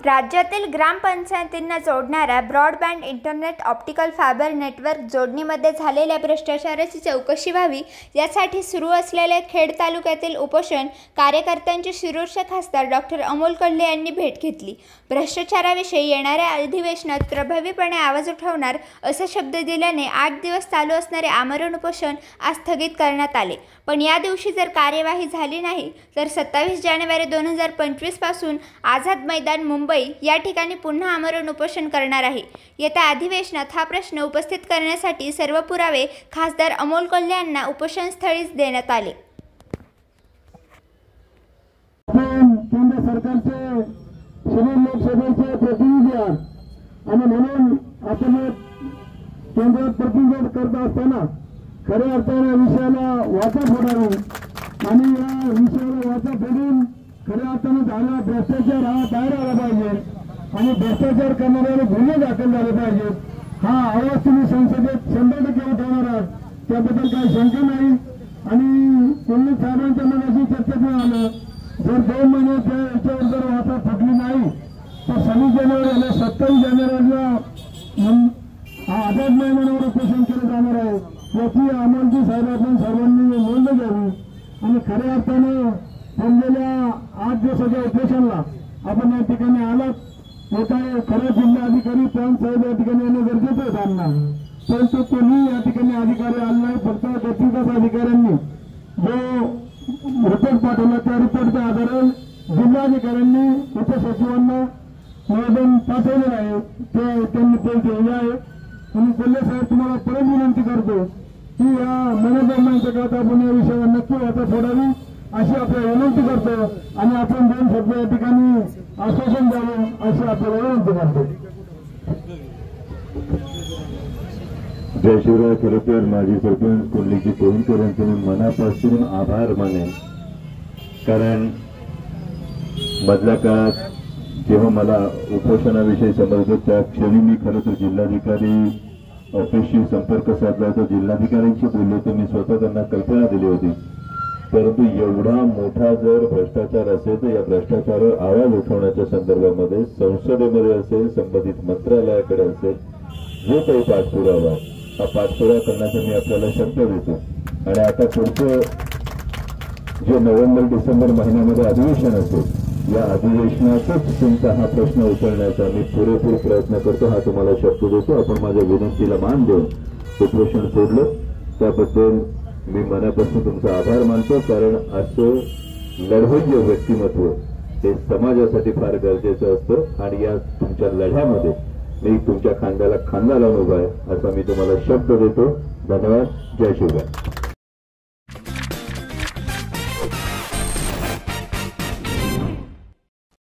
राज्यातील ग्रामपंचायतींना जोडणाऱ्या broadband internet optical fibre network जोडणीमध्ये झालेल्या भ्रष्टाचाराची चौकशी व्हावी यासाठी सुरू असलेले खेड तालुक्यातील उपोषण कार्यकर्त्यांची शिरूरचे खासदार डॉक्टर अमोल कोल्हे यांनी भेट घेतली। भ्रष्टाचाराविषयी येणाऱ्या अधिवेशनात प्रभावीपणे आवाज उठवणार असे शब्द दिल्याने 8 दिवस चालू असणारे आमरण उपोषण आज स्थगित करण्यात आले। पण या दिवशी जर कार्यवाही झाली नाही तर 27 जानेवारी 2025 पासून आझाद मैदान मुंबई या ठिकाणी पुन्हा आमरण उपोषण करणार आहे। येत्या अधिवेशनात हा प्रश्न उपस्थित करण्यासाठी सर्व पुरावे खासदार अमोल कोल्हे यांना उपोषणस्थळीच देण्यात आले। केंद्र सरकारचे शिरूर लोकसभेचे प्रतिनिधी आणि म्हणून आपण केंद्रात प्रतिनिधित्व करत असताना खऱ्या अर्थाने विषयाला वाचा फोडावी आणि या विषयाला वाचा फोडून खऱ्या अर्थाने झालेला भ्रष्टाचार हा बाहेर आला पाहिजे आणि भ्रष्टाचार करणाऱ्याला गुन्हे दाखल झाले पाहिजेत। हा आवाज तुम्ही संसदेत 100% उठवणार आहात, त्याबद्दल काही शंका नाही। आणि कोल्हे साहेबांच्या मनाशी चर्चेत आलं, जर 2 महिने याच्यावर जर वाचा फुटली नाही तर 26 जानेवारीला 27 जानेवारीला आझाद मैदानावर उपोषण केलं जाणार आहे। याची आमंत्रित साहेबांनी सर्वांनी नोंद घ्यावी आणि खऱ्या अर्थाने बनलेल्या 8 दिवसाच्या उपोषणाला आपण या ठिकाणी आलात। मोठा खरं जिल्हाधिकारी प्रांत साहेब या ठिकाणी येणं गरजेचं आहे त्यांना, परंतु कोणी या ठिकाणी अधिकारी आले नाही। फक्त गटविकास अधिकाऱ्यांनी जो रिपोर्ट पाठवला त्या रिपोर्टच्या आधारे जिल्हाधिकाऱ्यांनी उपसचिवांना निवेदन पाठवलेलं आहे, ते त्यांनी ते ठेवले आहे। आणि कोल्हे साहेब तुम्हाला परत विनंती करतो की या मनोधर्मांच्या काळात आपण या विषयावर नक्की वाचा फोडावी अशी आपल्याला विनंती करतो आणि आपण 2 शब्द या ठिकाणी आश्वासन द्यावं अशी आपल्याला विनंती करतो। जय शिवराय। खरं तर माजी सरपंच कोल्हेजी कोहिनकर यांचे मी मनापासून आभार मानेन, कारण मधल्या काळात जेव्हा मला उपोषणाविषयी समजलं त्या क्षणी मी खरं तर जिल्हाधिकारी ऑफिसशी संपर्क साधला होता, जिल्हाधिकाऱ्यांशी बोललो होतो, मी स्वतः त्यांना कल्पना दिली होती। परंतु एवढा मोठा जर भ्रष्टाचार असेल तर या भ्रष्टाचारावर आवाज उठवण्याच्या संदर्भामध्ये संसदेमध्ये असेल, संबंधित मंत्रालयाकडे असेल, जो काही पाठपुरावा हा पाठपुरावा करण्याचा मी आपल्याला शब्द देतो। आणि आता पुढचं जे नोव्हेंबर-डिसेंबर महिन्यामध्ये अधिवेशन असेल या अधिवेशनातच तुमचा हा प्रश्न उचलण्याचा मी पुरेपूर प्रयत्न करतो, हा तुम्हाला शब्द देतो। आपण माझ्या विनंतीला मान देऊन उपोषण सोडलं त्याबद्दल मी मनापासून तुमचा आभार मानतो, कारण असं लढवय्य व्यक्तिमत्व हे समाजासाठी फार गरजेचं असतं आणि या तुमच्या लढ्यामध्ये मी तुमच्या खांद्याला खांदा लावून उभा आहे असा मी तुम्हाला शब्द देतो। धन्यवाद। जय शिवराय।